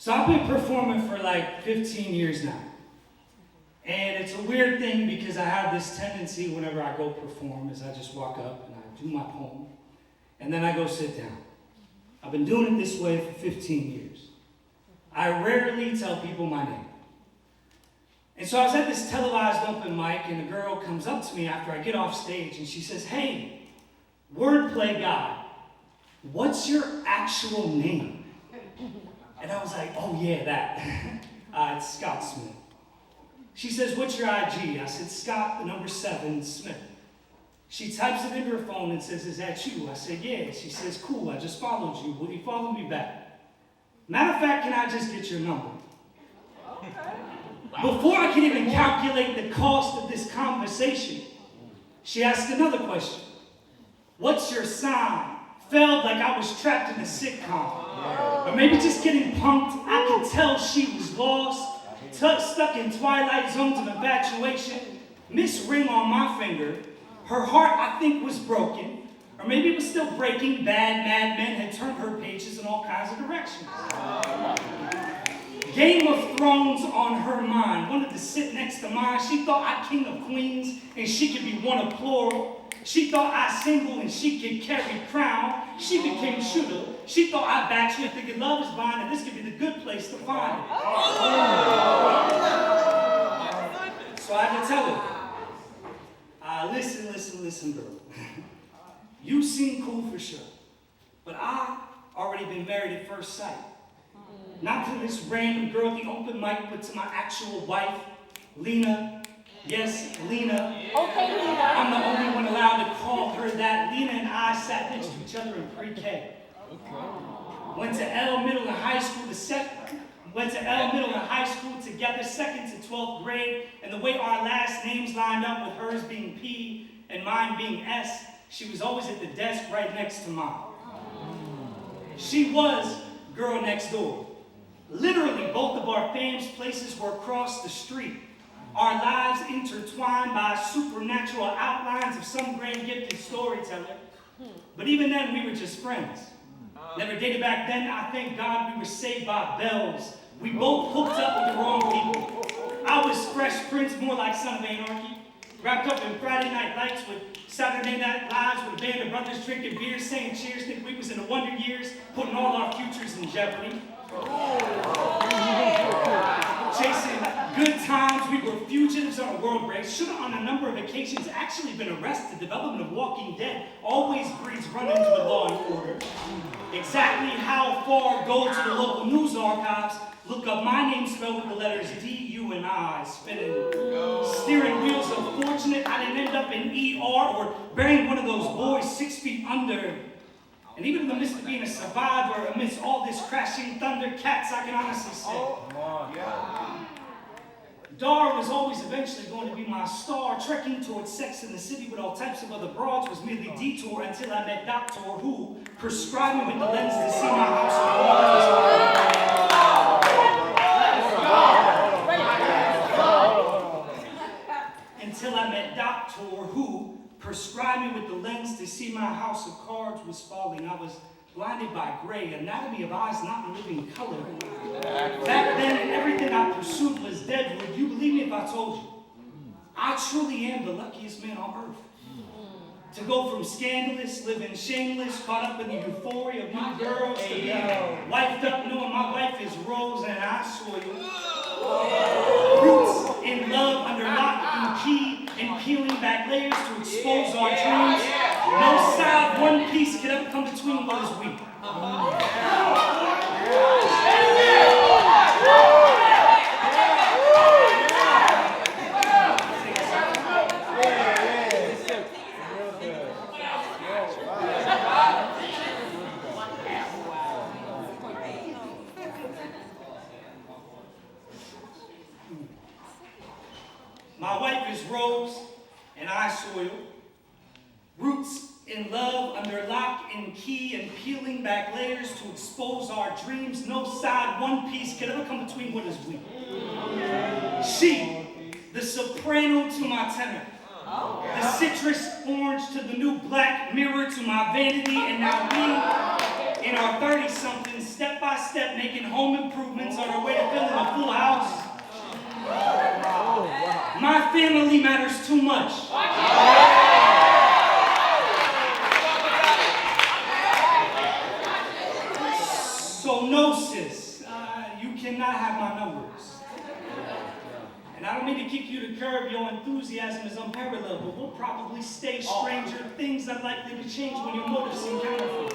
So I've been performing for like 15 years now. And it's a weird thing because I have this tendency whenever I go perform is I just walk up and I do my poem and then I go sit down. I've been doing it this way for 15 years. I rarely tell people my name. And so I was at this televised open mic and a girl comes up to me after I get off stage and she says, "Hey, wordplay guy, what's your actual name?" And I was like, "Oh yeah, that. It's Scott Smith." She says, "What's your IG?" I said, "Scott, the number 7, Smith." She types it into her phone and says, "Is that you?" I said, "Yeah." She says, "Cool, I just followed you. Will you follow me back? Matter of fact, can I just get your number?" Before I can even calculate the cost of this conversation, she asked another question. "What's your sign?" Felt like I was trapped in a sitcom. Or maybe just getting punked. I could tell she was lost, stuck in twilight zones of infatuation. Miss ring on my finger. Her heart, I think, was broken. Or maybe it was still breaking. Bad madmen had turned her pages in all kinds of directions. Game of Thrones on her mind. Wanted to sit next to mine. She thought I king of queens and she could be one of plural. She thought I single and she could carry crown. She became shooter. She thought I bachelor thinking love is blind and this could be the good place to find it. So I had to tell her, listen, girl. You seem cool for sure, but I already been married at first sight. Not to this random girl at the open mic, but to my actual wife, Lena. Yes, Lena. Okay, Lena. I'm the only one allowed to call her that. Lena and I sat next to each other in pre-K. Went to L Middle and High School together, 2nd to 12th grade, and the way our last names lined up with hers being P and mine being S, she was always at the desk right next to mine. She was girl next door. Literally, both of our family's places were across the street. Our lives intertwined by supernatural outlines of some grand gifted storyteller. But even then, we were just friends. Never dated back then. I thank God we were saved by bells. We both hooked up with the wrong people. I was Fresh Prince, more like Son of Anarchy. Wrapped up in Friday Night Lights with Saturday Night Lives with a band of brothers drinking beer, saying cheers. Think we was in the Wonder Years, putting all our futures in jeopardy. Chasing good times, we were fugitives on a world race. Should have on a number of occasions actually been arrested. Development of Walking Dead always breeds run-ins with law and order. Exactly how far? Go to the local news archives. Look up my name spelled with the letters D, U, and I. Spinning steering wheels of fortunate. I didn't end up in ER or burying one of those boys 6 feet under. And even in the midst of being a survivor, amidst all this crashing thunder, cats, I can honestly say, Dar was always eventually going to be my star. Trekking towards Sex in the City with all types of other broads was merely detour until I met Doctor who prescribed me with the lens to see my house of cards. Until I met Doctor who prescribed me with the lens to see my house of cards was falling. I was blinded by gray, anatomy of eyes not in living color. Back then, everything I pursued was dead. Would you believe me if I told you? I truly am the luckiest man on earth. To go from scandalous, living shameless, caught up in the euphoria of new girls, to being wifed up knowing my wife is Rose and I soil. Roots in love under lock and key and peeling back layers to expose our dreams. No side, one piece could ever come between what is weak. My wife is Rose, and I soil. Roots in love under lock and key and peeling back layers to expose our dreams. No side, one piece could ever come between what is weak. She, the soprano to my tenor. The citrus orange to the new black mirror to my vanity. And now we, in our 30-somethings, step by step, making home improvements on our way to filling a full house. My family matters too much. So no, sis, you cannot have my numbers. And I don't mean to kick you to curb, your enthusiasm is unparalleled, but we'll probably stay stranger, things unlikely to change when your motives seem counterfeit.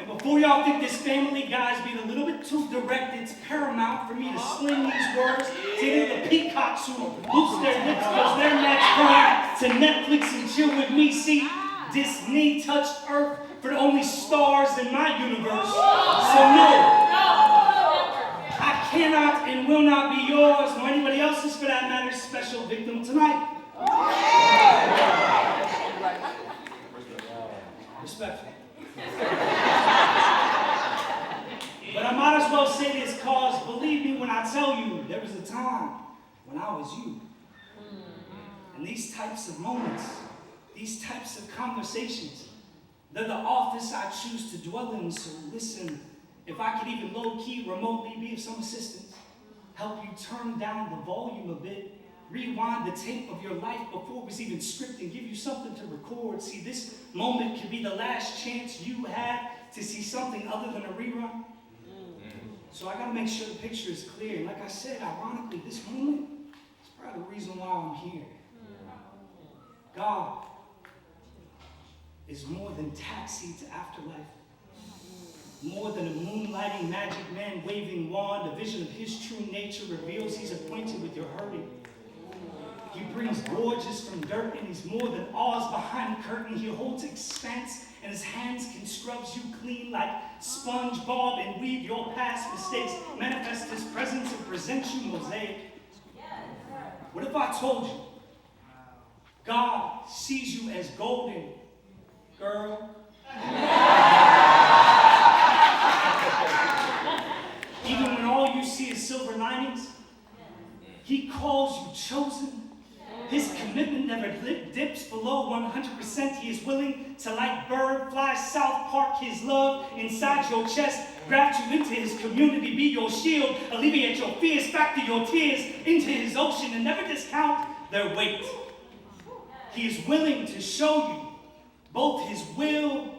And before y'all think this family guy's being a little bit too direct, it's paramount for me to sling these words to any of the peacocks who loose their lips because they're match prime to Netflix and chill with me. See, Disney touched Earth for the only stars in my universe. So no, I cannot and will not be yours, nor anybody else's for that matter, special victim tonight. Respectfully. But I might as well say this, cause believe me when I tell you, there was a time when I was you. And these types of moments, these types of conversations, they're the office I choose to dwell in. So listen, if I could even low-key, remotely be of some assistance, help you turn down the volume a bit, rewind the tape of your life before it was even scripted, give you something to record. See, this moment could be the last chance you had to see something other than a rerun. So I gotta make sure the picture is clear. And like I said, ironically, this moment is probably the reason why I'm here. God is more than taxi to afterlife. More than a moonlighting magic man waving wand, a vision of his true nature reveals he's acquainted with your hurting. He brings gorgeous from dirt, and he's more than Oz behind curtain. He holds expanse, and his hands can scrub you clean like SpongeBob and weave your past mistakes, manifest his presence and present you mosaic. What if I told you God sees you as golden, girl? Even when all you see is silver linings, he calls you chosen. His commitment never dips below 100%. He is willing to, like bird, fly South Park his love inside your chest, graft you into his community, be your shield, alleviate your fears, factor your tears into his ocean, and never discount their weight. He is willing to show you both his will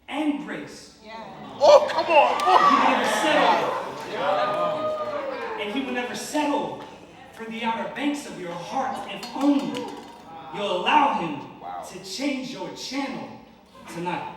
and grace. Oh, come on! And he will never settle for the outer banks of your heart if only you'll allow him to change your channel tonight.